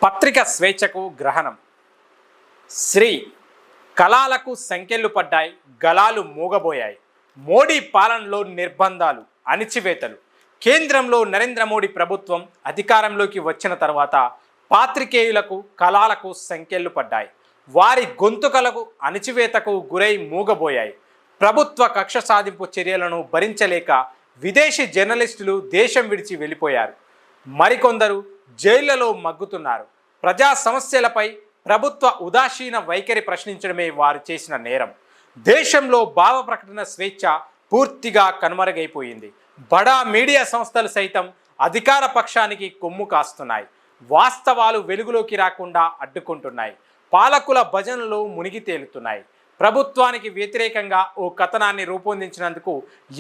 పత్రిక స్వేచ్ఛకు గ్రహణం. శ్రీ కళాలకు సంకెళ్ళు పడ్డాయి, గళాలు మూగబోయాయి. మోడీ పాలనలో నిర్బంధాలు, అణిచివేతలు. కేంద్రంలో నరేంద్ర మోడీ ప్రభుత్వం అధికారంలోకి వచ్చిన తర్వాత పాత్రికేయులకు, కళాలకు సంకెళ్ళు పడ్డాయి. వారి గొంతుకలకు అణిచివేతకు గురై మూగబోయాయి. ప్రభుత్వ కక్ష సాధింపు చర్యలను భరించలేక విదేశీ జర్నలిస్టులు దేశం విడిచి వెళ్ళిపోయారు. మరికొందరు జైళ్లలో మగ్గుతున్నారు. ప్రజా సమస్యలపై ప్రభుత్వ ఉదాసీన వైఖరి ప్రశ్నించడమే వారు చేసిన నేరం. దేశంలో భావ ప్రకటన స్వేచ్ఛ పూర్తిగా కనుమరుగైపోయింది. బడా మీడియా సంస్థలు సైతం అధికార పక్షానికి కొమ్ము కాస్తున్నాయి. వాస్తవాలు వెలుగులోకి రాకుండా అడ్డుకుంటున్నాయి. పాలకుల భజనలు మునిగి తేలుతున్నాయి. ప్రభుత్వానికి వ్యతిరేకంగా ఓ కథనాన్ని రూపొందించినందుకు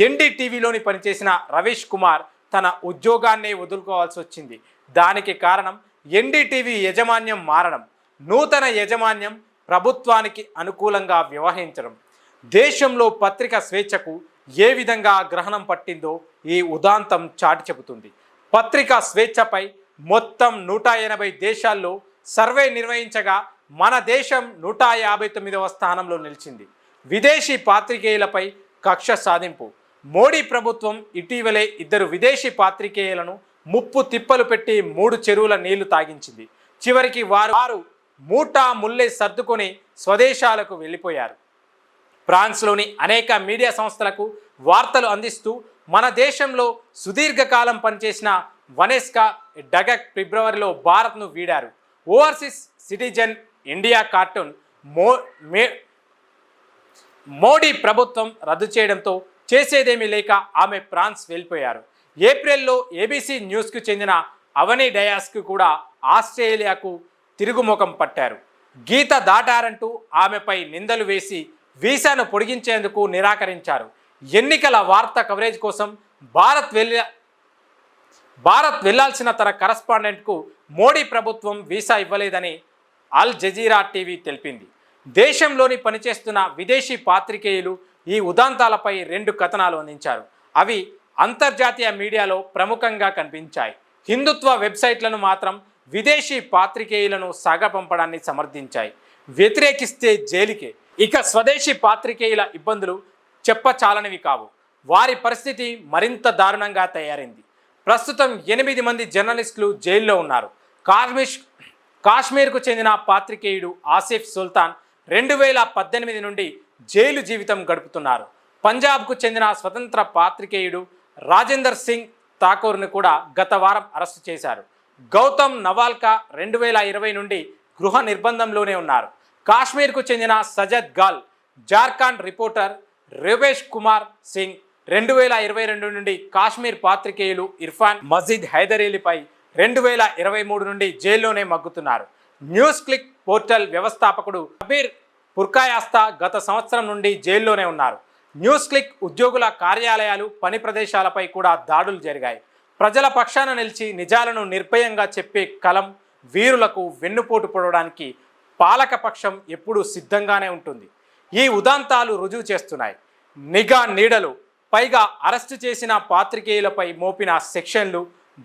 ఎన్డీటీవీలోని పనిచేసిన రవీష్ కుమార్ తన ఉద్యోగాన్నే వదులుకోవాల్సి వచ్చింది. దానికి కారణం ఎన్డీటీవీ యాజమాన్యం మారడం, నూతన యాజమాన్యం ప్రభుత్వానికి అనుకూలంగా వ్యవహరించడం. దేశంలో పత్రిక స్వేచ్ఛకు ఏ విధంగా గ్రహణం పట్టిందో ఈ ఉదాంతం చాటి చెబుతుంది. పత్రికా స్వేచ్ఛపై మొత్తం 180 దేశాల్లో సర్వే నిర్వహించగా మన దేశం 159వ స్థానంలో నిలిచింది. విదేశీ పాత్రికేయులపై కక్ష సాధింపు. మోడీ ప్రభుత్వం ఇటీవలే 2 విదేశీ పాత్రికేయులను ముప్పు తిప్పలు పెట్టి 3 చెరువుల నీళ్లు తాగించింది. చివరికి వారు మూటా ముల్లే సర్దుకొని స్వదేశాలకు వెళ్ళిపోయారు. ఫ్రాన్స్లోని అనేక మీడియా సంస్థలకు వార్తలు అందిస్తూ మన దేశంలో సుదీర్ఘకాలం పనిచేసిన వనెస్కా డగక్ ఫిబ్రవరిలో భారత్ను వీడారు. ఓవర్సీస్ సిటిజన్ ఇండియా కార్టూన్ మోడీ ప్రభుత్వం రద్దు చేయడంతో చేసేదేమీ లేక ఆమె ఫ్రాన్స్ వెళ్ళిపోయారు. ఏప్రిల్లో ఏబీసీ న్యూస్కు చెందిన అవనీ డయాస్కు కూడా ఆస్ట్రేలియాకు తిరుగుముఖం పట్టారు. గీత దాటారంటూ ఆమెపై నిందలు వేసి వీసాను పొడిగించేందుకు నిరాకరించారు. ఎన్నికల వార్తా కవరేజ్ కోసం భారత్ వెళ్లాల్సిన తన కరస్పాండెంట్కు మోడీ ప్రభుత్వం వీసా ఇవ్వలేదని అల్ జజీరా టీవీ తెలిపింది. దేశంలోని పనిచేస్తున్న విదేశీ పాత్రికేయులు ఈ ఉదాంతాలపై 2 కథనాలు అందించారు. అవి అంతర్జాతీయ మీడియాలో ప్రముఖంగా కనిపించాయి. హిందుత్వ వెబ్సైట్లను మాత్రం విదేశీ పాత్రికేయులను సాగపంపడాన్ని సమర్థించాయి. వ్యతిరేకిస్తే జైలుకే. ఇక స్వదేశీ పాత్రికేయుల ఇబ్బందులు చెప్పచాలనివి కావు. వారి పరిస్థితి మరింత దారుణంగా తయారైంది. ప్రస్తుతం 8 మంది జర్నలిస్టులు జైల్లో ఉన్నారు. కాశ్మీర్కు చెందిన పాత్రికేయుడు ఆసిఫ్ సుల్తాన్ 2018 నుండి జైలు జీవితం గడుపుతున్నారు. పంజాబ్కు చెందిన స్వతంత్ర పాత్రికేయుడు రాజేందర్ సింగ్ ఠాకూర్ను కూడా గత వారం అరెస్టు చేశారు. గౌతమ్ నవాల్కా 2020 నుండి గృహ నిర్బంధంలోనే ఉన్నారు. కాశ్మీర్కు చెందిన సజద్ గాల్, జార్ఖండ్ రిపోర్టర్ రవేష్ కుమార్ సింగ్ 2022 నుండి కాశ్మీర్ పాత్రికేయులు ఇర్ఫాన్ మజీద్ హైదరీలపై 2023 నుండి జైల్లోనే మగ్గుతున్నారు. న్యూస్ క్లిక్ పోర్టల్ వ్యవస్థాపకుడు కబీర్ పుర్కాయాస్తా గత సంవత్సరం నుండి జైల్లోనే ఉన్నారు. న్యూస్ క్లిక్ ఉద్యోగుల కార్యాలయాలు, పని ప్రదేశాలపై కూడా దాడులు జరిగాయి. ప్రజల పక్షాన నిలిచి నిజాలను నిర్భయంగా చెప్పే కలం వీరులకు వెన్నుపోటు పొడవడానికి పాలకపక్షం ఎప్పుడూ సిద్ధంగానే ఉంటుంది. ఈ ఉదాంతాలు రుజువు చేస్తున్నాయి. నిఘా నీడలు, పైగా అరెస్టు చేసిన పాత్రికేయులపై మోపిన సెక్షన్లు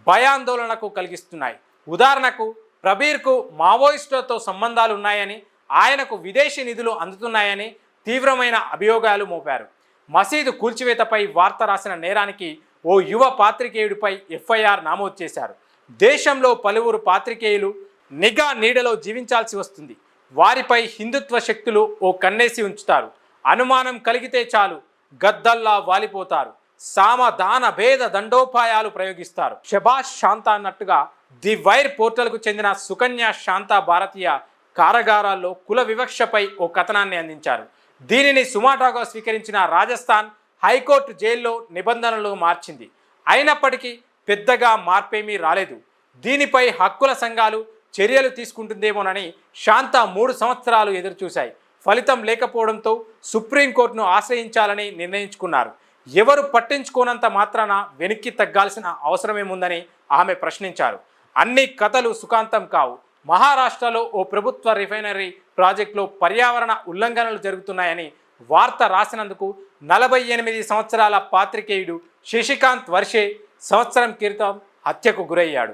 భయాందోళనకు కలిగిస్తున్నాయి. ఉదాహరణకు ప్రబీర్కు మావోయిస్టులతో సంబంధాలు ఉన్నాయని, ఆయనకు విదేశీ నిధులు అందుతున్నాయని తీవ్రమైన అభియోగాలు మోపారు. మసీదు కూల్చివేతపై వార్త రాసిన నేరానికి ఓ యువ పాత్రికేయుడిపై ఎఫ్ఐఆర్ నమోదు చేశారు. దేశంలో పలువురు పాత్రికేయులు నిఘా నీడలో జీవించాల్సి వస్తుంది. వారిపై హిందుత్వ శక్తులు ఓ కన్నేసి ఉంచుతారు. అనుమానం కలిగితే చాలు గద్దల్లా వాలిపోతారు. సామధాన భేద దండోపాయాలు ప్రయోగిస్తారు. శభాష్ శాంత అన్నట్టుగా ది వైర్ పోర్టల్కు చెందిన సుకన్య శాంత భారతీయ కారాగారాల్లో కుల వివక్షపై ఓ కథనాన్ని అందించారు. దీనిని సుమాటాగా స్వీకరించిన రాజస్థాన్ హైకోర్టు జైల్లో నిబంధనలు మార్చింది. అయినప్పటికీ పెద్దగా మార్పేమీ రాలేదు. దీనిపై హక్కుల సంఘాలు చర్యలు తీసుకుంటుందేమోనని శాంత 3 సంవత్సరాలు ఎదురుచూశాయి. ఫలితం లేకపోవడంతో సుప్రీంకోర్టును ఆశ్రయించాలని నిర్ణయించుకున్నారు. ఎవరు పట్టించుకోనంత మాత్రాన వెనక్కి తగ్గాల్సిన అవసరమేముందని ఆమె ప్రశ్నించారు. అన్ని కథలు సుఖాంతం కావు. మహారాష్ట్రలో ఓ ప్రభుత్వ రిఫైనరీ ప్రాజెక్టులో పర్యావరణ ఉల్లంఘనలు జరుగుతున్నాయని వార్త రాసినందుకు 48 సంవత్సరాల పాత్రికేయుడు శశికాంత్ వర్షే సంవత్సరం క్రితం హత్యకు గురయ్యాడు.